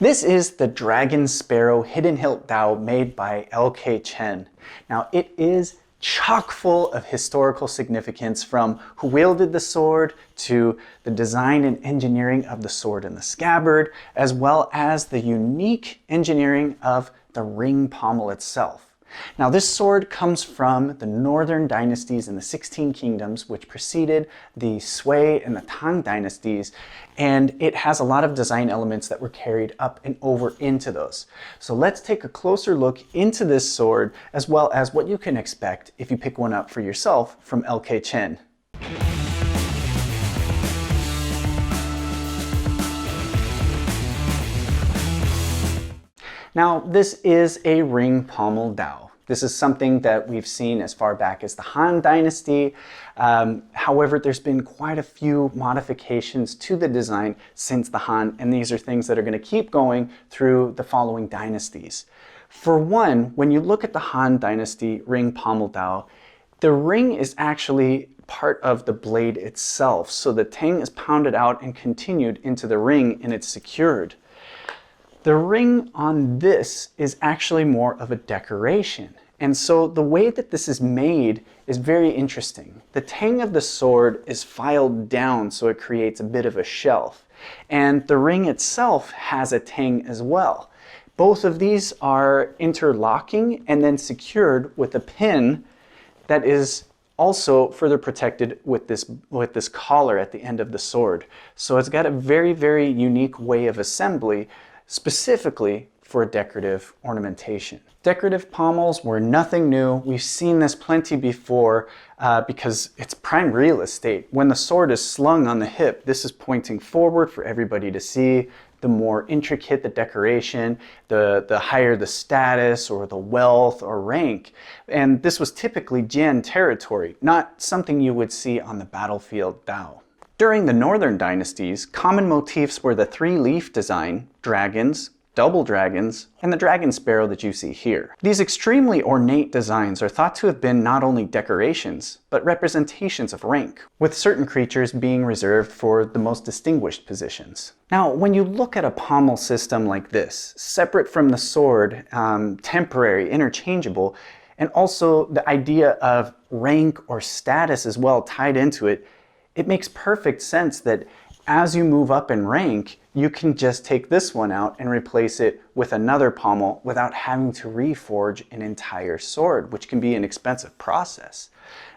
This is the Dragon Sparrow hidden hilt Dao made by LK Chen. Now it is chock full of historical significance, from who wielded the sword to the design and engineering of the sword and the scabbard, as well as the unique engineering of the ring pommel itself. Now this sword comes from the northern dynasties in the 16 kingdoms, which preceded the Sui and the Tang dynasties, and it has a lot of design elements that were carried up and over into those. So let's take a closer look into this sword, as well as what you can expect if you pick one up for yourself from LK Chen. Now, this is a ring pommel Dao. This is something that we've seen as far back as the Han Dynasty. However, there's been quite a few modifications to the design since the Han, and these are things that are going to keep going through the following dynasties. For one, when you look at the Han Dynasty ring pommel Dao, the ring is actually part of the blade itself. So the tang is pounded out and continued into the ring, and it's secured. The ring on this is actually more of a decoration. And so the way that this is made is very interesting. The tang of the sword is filed down, so it creates a bit of a shelf. And the ring itself has a tang as well. Both of these are interlocking and then secured with a pin that is also further protected with this collar at the end of the sword. So it's got a very, very unique way of assembly, specifically for decorative ornamentation. Decorative pommels were nothing new. We've seen this plenty before because it's prime real estate. When the sword is slung on the hip, this is pointing forward for everybody to see. The more intricate the decoration, the higher the status or the wealth or rank. And this was typically Jian territory, not something you would see on the battlefield Dao. During the northern dynasties, common motifs were the three-leaf design, dragons, double dragons, and the dragon sparrow that you see here. These extremely ornate designs are thought to have been not only decorations, but representations of rank, with certain creatures being reserved for the most distinguished positions. Now, when you look at a pommel system like this, separate from the sword, temporary, interchangeable, and also the idea of rank or status as well tied into it, it makes perfect sense that as you move up in rank, you can just take this one out and replace it with another pommel without having to reforge an entire sword, which can be an expensive process.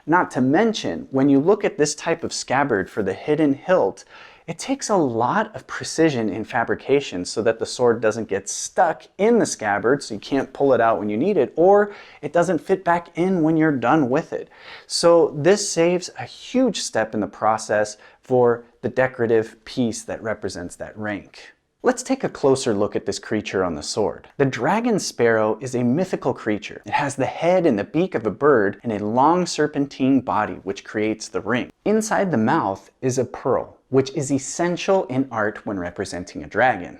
Not to mention, when you look at this type of scabbard for the hidden hilt, it takes a lot of precision in fabrication so that the sword doesn't get stuck in the scabbard, so you can't pull it out when you need it, or it doesn't fit back in when you're done with it. So this saves a huge step in the process for the decorative piece that represents that rank. Let's take a closer look at this creature on the sword. The dragon sparrow is a mythical creature. It has the head and the beak of a bird and a long serpentine body, which creates the ring. Inside the mouth is a pearl, which is essential in art when representing a dragon.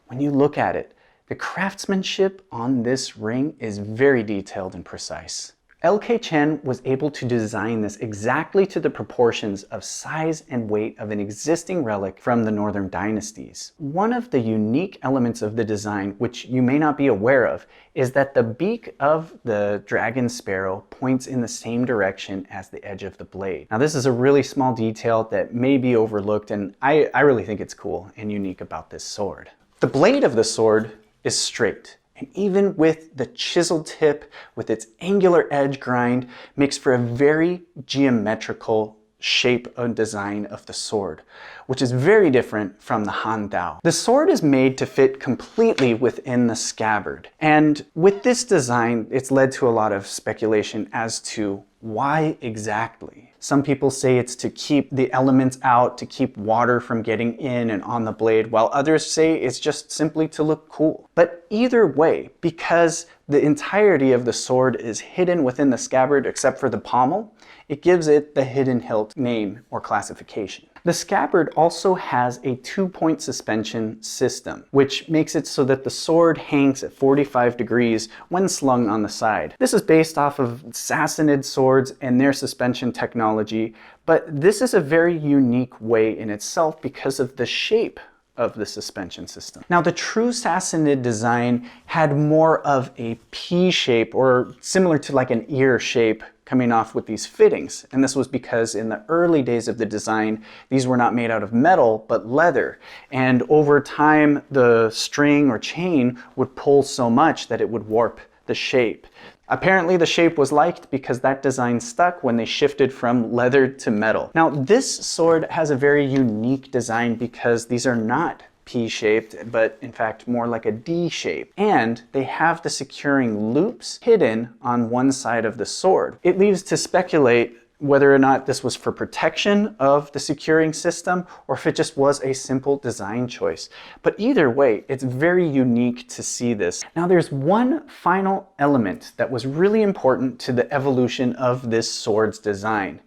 When you look at it, the craftsmanship on this ring is very detailed and precise. LK Chen was able to design this exactly to the proportions of size and weight of an existing relic from the northern dynasties. One of the unique elements of the design, which you may not be aware of, is that the beak of the dragon sparrow points in the same direction as the edge of the blade. Now this is a really small detail that may be overlooked, and I really think it's cool and unique about this sword. The blade of the sword is straight. And even with the chisel tip, with its angular edge grind, makes for a very geometrical shape and design of the sword, which is very different from the Han Dao. The sword is made to fit completely within the scabbard. And with this design, it's led to a lot of speculation as to why exactly. Some people say it's to keep the elements out, to keep water from getting in and on the blade, while others say it's just simply to look cool. But either way, because the entirety of the sword is hidden within the scabbard except for the pommel, it gives it the hidden hilt name or classification. The scabbard also has a 2-point suspension system, which makes it so that the sword hangs at 45 degrees when slung on the side. This is based off of Sassanid swords and their suspension technology, but this is a very unique way in itself because of the shape of the suspension system. Now, the true Sassanid design had more of a P shape, or similar to like an ear shape, coming off with these fittings. And this was because in the early days of the design, these were not made out of metal, but leather. And over time, the string or chain would pull so much that it would warp the shape. Apparently the shape was liked because that design stuck when they shifted from leather to metal. Now, this sword has a very unique design because these are not P-shaped, but in fact more like a D shape. And they have the securing loops hidden on one side of the sword. It leaves to speculate whether or not this was for protection of the securing system or if it just was a simple design choice. But either way, it's very unique to see this. Now, there's one final element that was really important to the evolution of this sword's design.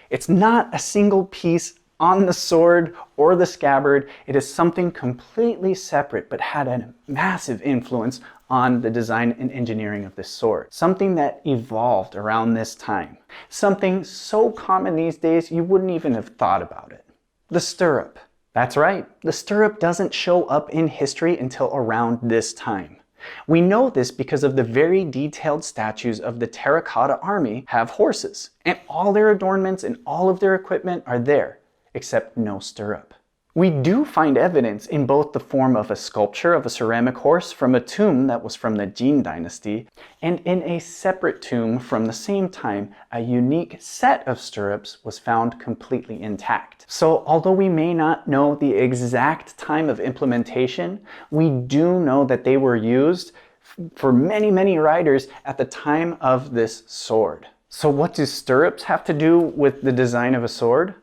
It's not a single piece on the sword or the scabbard. It is something completely separate, but had a massive influence on the design and engineering of this sword. Something that evolved around this time. Something so common these days you wouldn't even have thought about it. The stirrup. That's right, the stirrup doesn't show up in history until around this time. We know this because of the very detailed statues of the terracotta army have horses, and all their adornments and all of their equipment are there, except no stirrup. We do find evidence in both the form of a sculpture of a ceramic horse from a tomb that was from the Jin dynasty, and in a separate tomb from the same time, a unique set of stirrups was found completely intact. So although we may not know the exact time of implementation, we do know that they were used for many, many riders at the time of this sword. So what do stirrups have to do with the design of a sword?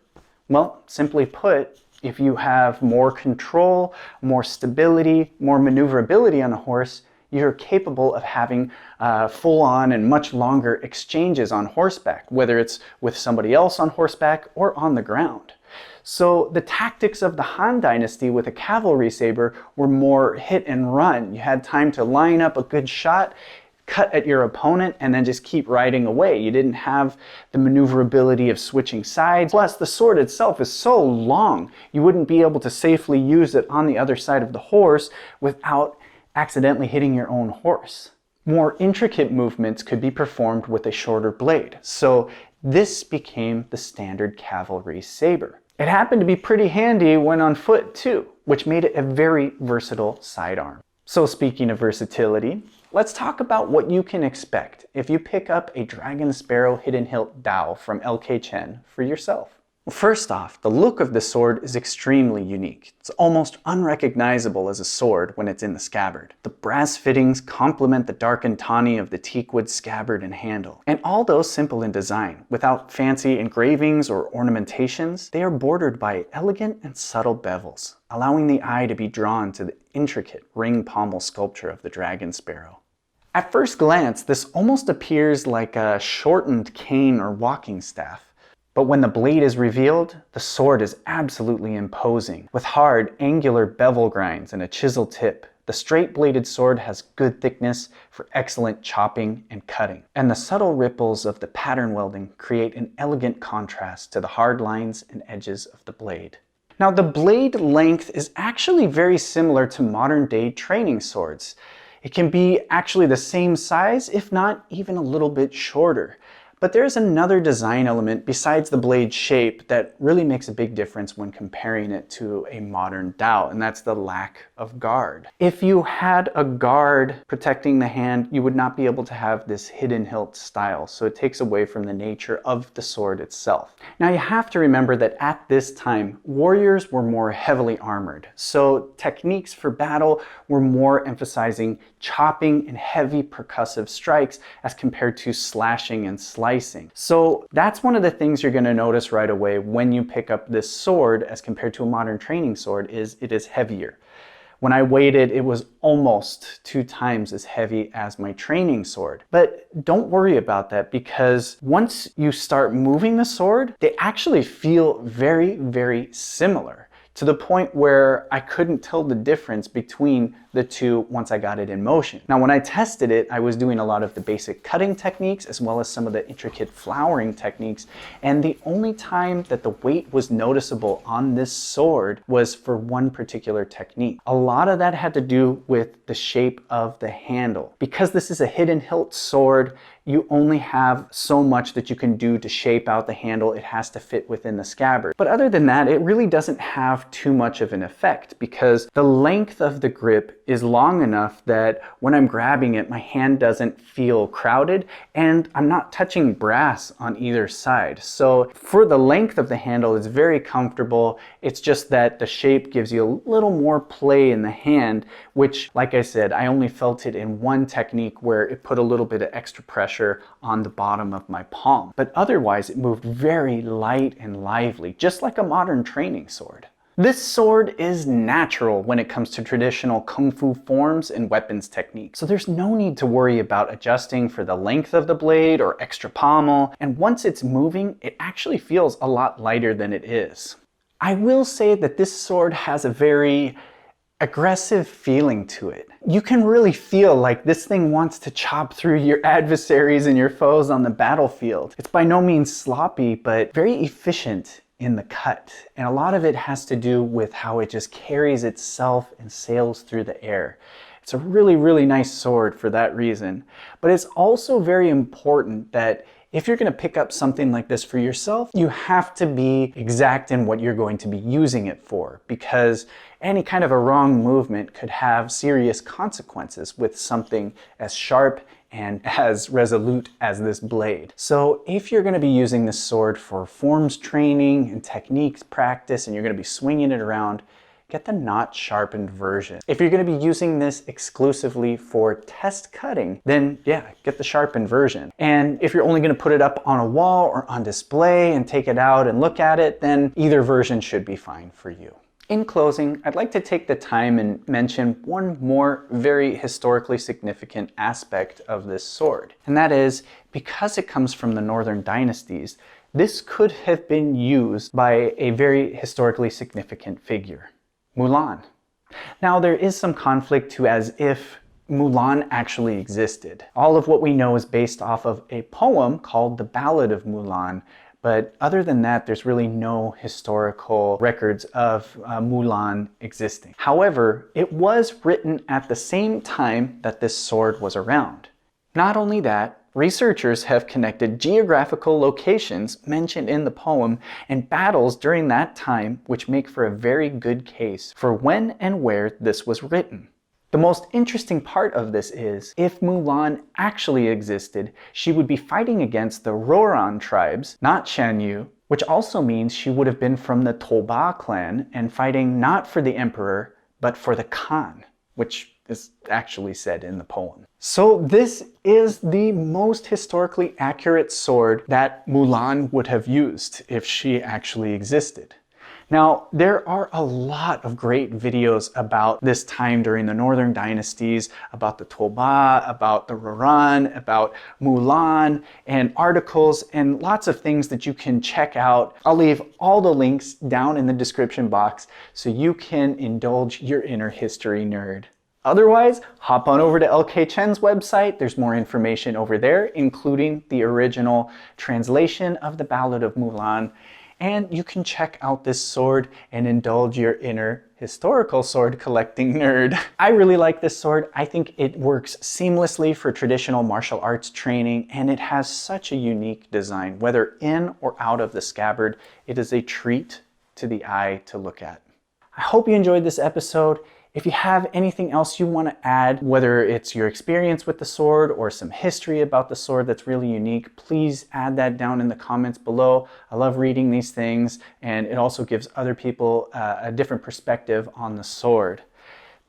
Well, simply put, if you have more control, more stability, more maneuverability on a horse, you're capable of having full-on and much longer exchanges on horseback, whether it's with somebody else on horseback or on the ground. So the tactics of the Han Dynasty with a cavalry saber were more hit and run. You had time to line up a good shot, cut at your opponent, and then just keep riding away. You didn't have the maneuverability of switching sides. Plus, the sword itself is so long, you wouldn't be able to safely use it on the other side of the horse without accidentally hitting your own horse. More intricate movements could be performed with a shorter blade. So this became the standard cavalry saber. It happened to be pretty handy when on foot too, which made it a very versatile sidearm. So speaking of versatility, let's talk about what you can expect if you pick up a Dragon Sparrow Hidden Hilt Dao from LK Chen for yourself. First off, the look of the sword is extremely unique. It's almost unrecognizable as a sword when it's in the scabbard. The brass fittings complement the darkened tawny of the teakwood scabbard and handle. And although simple in design, without fancy engravings or ornamentations, they are bordered by elegant and subtle bevels, allowing the eye to be drawn to the intricate ring pommel sculpture of the Dragon Sparrow. At first glance, this almost appears like a shortened cane or walking staff. But when the blade is revealed, the sword is absolutely imposing. With hard, angular bevel grinds and a chisel tip, the straight-bladed sword has good thickness for excellent chopping and cutting. And the subtle ripples of the pattern welding create an elegant contrast to the hard lines and edges of the blade. Now, the blade length is actually very similar to modern-day training swords. It can be actually the same size, if not even a little bit shorter. But there's another design element besides the blade shape that really makes a big difference when comparing it to a modern Dao, and that's the lack of guard. If you had a guard protecting the hand, you would not be able to have this hidden hilt style, so it takes away from the nature of the sword itself. Now, you have to remember that at this time, warriors were more heavily armored, so techniques for battle were more emphasizing chopping and heavy percussive strikes as compared to slashing and slicing. So that's one of the things you're going to notice right away when you pick up this sword as compared to a modern training sword is it is heavier. When I weighed it, it was almost 2 times as heavy as my training sword. But don't worry about that, because once you start moving the sword, they actually feel very, very similar. to the point where I couldn't tell the difference between the two once I got it in motion. Now, when I tested it, I was doing a lot of the basic cutting techniques as well as some of the intricate flowering techniques, and the only time that the weight was noticeable on this sword was for one particular technique. A lot of that had to do with the shape of the handle. Because this is a hidden hilt sword, you only have so much that you can do to shape out the handle. It has to fit within the scabbard. But other than that, it really doesn't have too much of an effect because the length of the grip is long enough that when I'm grabbing it, my hand doesn't feel crowded and I'm not touching brass on either side. So for the length of the handle, it's very comfortable. It's just that the shape gives you a little more play in the hand, which, like I said, I only felt it in one technique where it put a little bit of extra pressure on the bottom of my palm. But otherwise, it moved very light and lively, just like a modern training sword. This sword is natural when it comes to traditional kung fu forms and weapons techniques, so there's no need to worry about adjusting for the length of the blade or extra pommel, and once it's moving, it actually feels a lot lighter than it is. I will say that this sword has a very aggressive feeling to it. You can really feel like this thing wants to chop through your adversaries and your foes on the battlefield. It's by no means sloppy, but very efficient in the cut. And a lot of it has to do with how it just carries itself and sails through the air. It's a really, really nice sword for that reason. But it's also very important that if you're going to pick up something like this for yourself, you have to be exact in what you're going to be using it for, because any kind of a wrong movement could have serious consequences with something as sharp and as resolute as this blade. So if you're going to be using this sword for forms training and techniques practice, and you're going to be swinging it around, get the not sharpened version. If you're going to be using this exclusively for test cutting, then yeah, get the sharpened version. And if you're only going to put it up on a wall or on display and take it out and look at it, then either version should be fine for you. In closing, I'd like to take the time and mention one more very historically significant aspect of this sword. And that is, because it comes from the northern dynasties, this could have been used by a very historically significant figure, Mulan. Now, there is some conflict to as if Mulan actually existed. All of what we know is based off of a poem called The Ballad of Mulan, but other than that, there's really no historical records of Mulan existing. However, it was written at the same time that this sword was around. Not only that, researchers have connected geographical locations mentioned in the poem and battles during that time, which make for a very good case for when and where this was written. The most interesting part of this is, if Mulan actually existed, she would be fighting against the Roran tribes, not Shan Yu, which also means she would have been from the Toba clan and fighting not for the emperor, but for the Khan, which is actually said in the poem. So this is the most historically accurate sword that Mulan would have used if she actually existed. Now, there are a lot of great videos about this time during the northern dynasties, about the Toba, about the Roran, about Mulan, and articles and lots of things that you can check out. I'll leave all the links down in the description box so you can indulge your inner history nerd. Otherwise, hop on over to LK Chen's website. There's more information over there, including the original translation of the Ballad of Mulan. And you can check out this sword and indulge your inner historical sword collecting nerd. I really like this sword. I think it works seamlessly for traditional martial arts training, and it has such a unique design. Whether in or out of the scabbard, it is a treat to the eye to look at. I hope you enjoyed this episode. If you have anything else you want to add, whether it's your experience with the sword or some history about the sword that's really unique, please add that down in the comments below. I love reading these things, and it also gives other people a different perspective on the sword.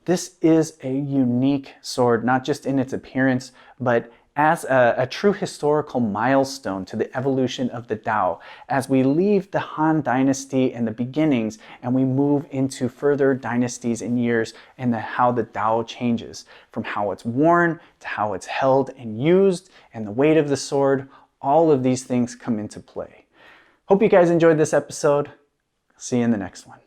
This is a unique sword, not just in its appearance, but as a true historical milestone to the evolution of the Dao, as we leave the Han Dynasty and the beginnings and we move into further dynasties and years, and how the Dao changes from how it's worn to how it's held and used, and the weight of the sword. All of these things come into play. Hope you guys enjoyed this episode. See you in the next one.